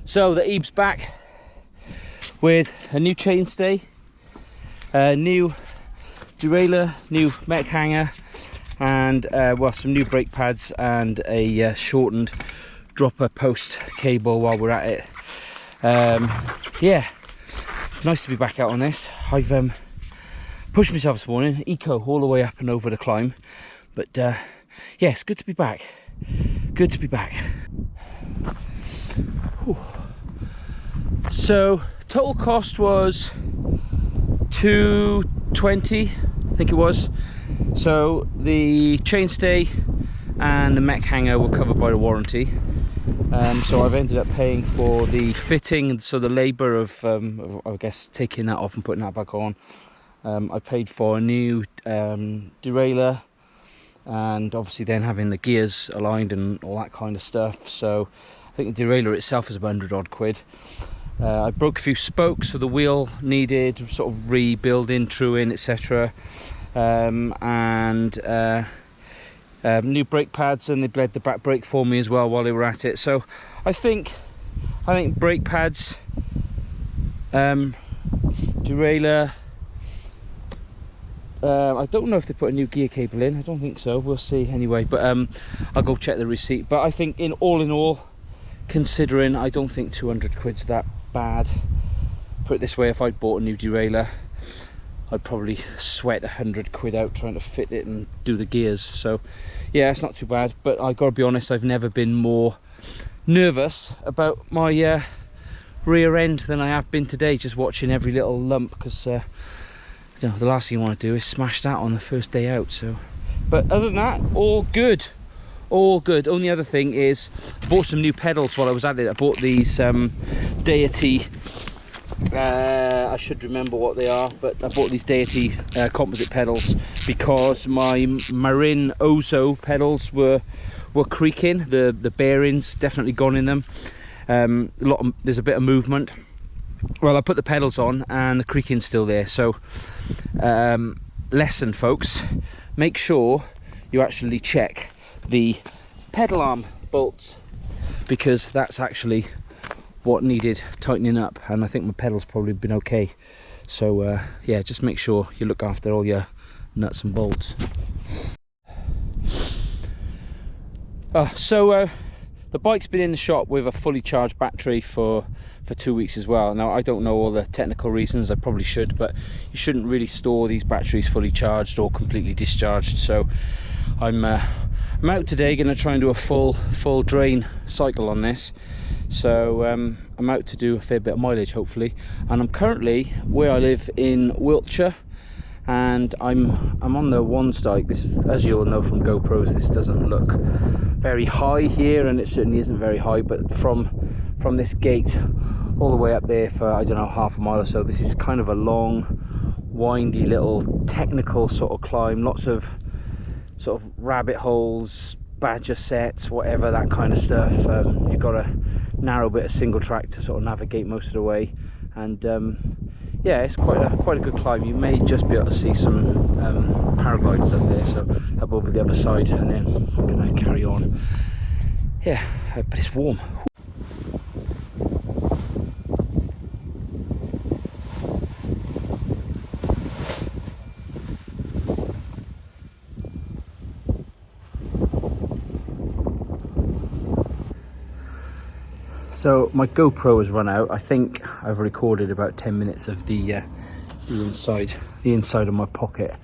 So the Ebe's back with a new chainstay, a new derailleur, new mech hanger, and well, some new brake pads and a shortened dropper post cable while we're at it. Yeah, it's nice to be back out on this. I've pushed myself this morning, eco all the way up and over the climb, but yeah, it's good to be back. Good to be back. Whew. So total cost was $220, I think it was. So the chainstay and the mech hanger were covered by the warranty. So I've ended up paying for the fitting, so the labour of I guess taking that off and putting that back on. I paid for a new derailleur, and obviously then having the gears aligned and all that kind of stuff. So I think the derailleur itself is about 100 odd quid. I broke a few spokes, so the wheel needed sort of rebuilding, truing, etc. New brake pads, and they bled the back brake for me as well while they were at it. So I think brake pads, derailleur. I don't know if they put a new gear cable in. I don't think so. We'll see anyway. But I'll go check the receipt. But I think in all, considering, I don't think 200 quid's that bad. Put it this way: if I'd bought a new derailleur, I'd probably sweat 100 quid out trying to fit it and do the gears. So yeah, it's not too bad. But I've got to be honest, I've never been more nervous about my rear end than I have been today, just watching every little lump, because you know, the last thing you want to do is smash that on the first day out. So, but other than that, all good. All good. Only other thing is, I bought some new pedals while I was at it. I bought these Deity, I should remember what they are, but I bought these Deity composite pedals because my Marin Ozo pedals were creaking. The bearings definitely gone in them. There's a bit of movement. Well, I put the pedals on and the creaking's still there. So lesson, folks, make sure you actually check the pedal arm bolts, because that's actually what needed tightening up, and I think my pedals probably been okay. So yeah, just make sure you look after all your nuts and bolts. So the bike's been in the shop with a fully charged battery for 2 weeks as well. Now, I don't know all the technical reasons, I probably should, but you shouldn't really store these batteries fully charged or completely discharged. So I'm out today, going to try and do a full drain cycle on this. So I'm out to do a fair bit of mileage, hopefully. And I'm currently where I live in Wiltshire, and I'm on the one stike. This, as you'll know from GoPros, this doesn't look very high here, and it certainly isn't very high, but from this gate all the way up there for, I don't know, half a mile or so, this is kind of a long, windy little technical sort of climb. Lots of sort of rabbit holes, badger sets, whatever, that kind of stuff. You've got a narrow bit of single track to sort of navigate most of the way, and yeah, it's quite a good climb. You may just be able to see some paragliders up there, so up over the other side, and then I'm going to carry on. Yeah, but it's warm. So my GoPro has run out. I think I've recorded about 10 minutes of the inside of my pocket.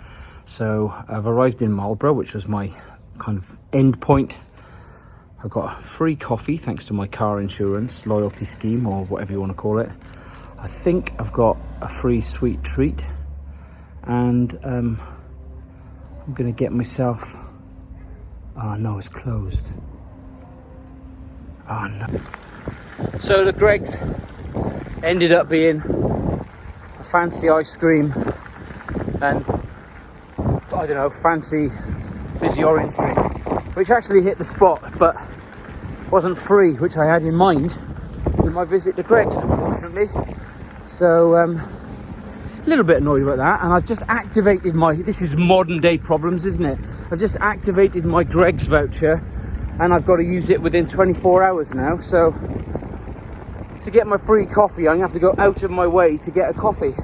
So I've arrived in Marlborough, which was my kind of end point. I got free coffee thanks to my car insurance loyalty scheme, or whatever you want to call it. I think I've got a free sweet treat, and I'm gonna get myself, oh no, it's closed. Oh no. So the Greggs ended up being a fancy ice cream and, I don't know, fancy fizzy orange drink, which actually hit the spot but wasn't free, which I had in mind with my visit to Greggs, unfortunately. So a little bit annoyed about that, and I've just activated my, this is modern day problems, isn't it? I've just activated my Greggs voucher, and I've got to use it within 24 hours now. So to get my free coffee, I'm gonna have to go out of my way to get a coffee.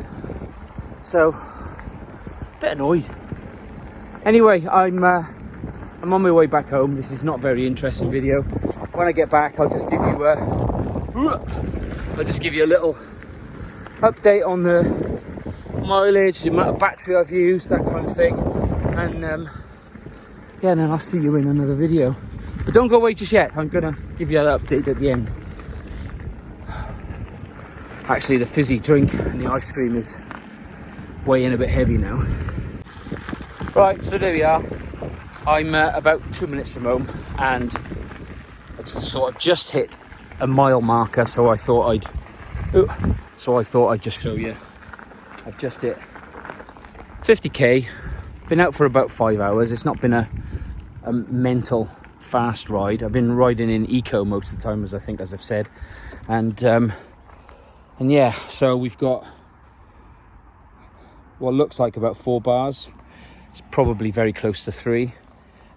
So, a bit annoyed. Anyway, I'm on my way back home. This is not a very interesting video. When I get back, I'll just give you a little update on the mileage, the amount of battery I've used, that kind of thing. And yeah, and then I'll see you in another video. But don't go away just yet. I'm gonna give you that update at the end. Actually, the fizzy drink and the ice cream is weighing a bit heavy now. Right, so there we are. I'm about 2 minutes from home, and I sort of just hit a mile marker. So I thought I'd just show you. I've just hit 50k. Been out for about 5 hours. It's not been a mental fast ride. I've been riding in eco most of the time, as I've said, and yeah. So we've got what looks like about 4 bars. It's probably very close to 3,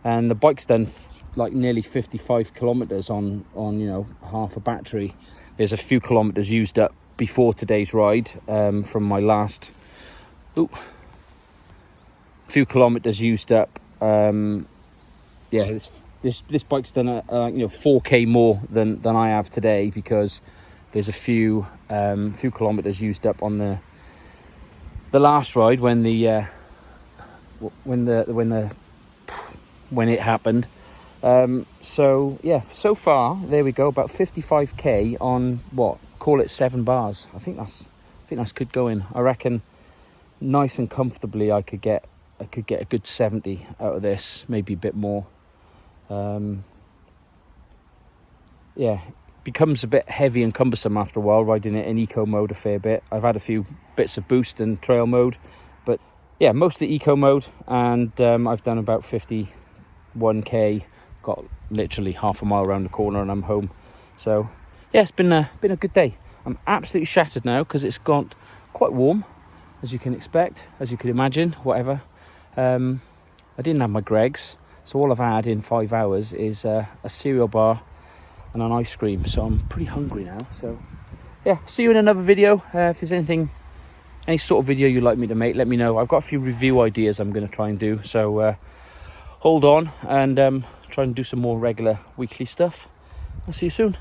and the bike's done like nearly 55 kilometers on half a battery. There's a few kilometers used up before today's ride from my last few kilometers used up. Yeah, this bike's done 4k more than I have today, because there's a few kilometers used up on the last ride when it happened. So yeah, so far there we go, about 55k on call it 7 bars. I think that's good going. I reckon nice and comfortably I could get a good 70 out of this, maybe a bit more. Yeah, becomes a bit heavy and cumbersome after a while riding it in eco mode a fair bit. I've had a few bits of boost and trail mode, but yeah, mostly eco mode. And I've done about 51k, got literally half a mile around the corner, and I'm home. So yeah, it's been a good day. I'm absolutely shattered now because it's got quite warm, as you can expect, as you can imagine, whatever. I didn't have my Greggs, so all I've had in 5 hours is a cereal bar and an ice cream. So I'm pretty hungry now. So yeah, see you in another video. If there's any sort of video you'd like me to make, let me know. I've got a few review ideas I'm going to try and do. So hold on, and try and do some more regular weekly stuff. I'll see you soon.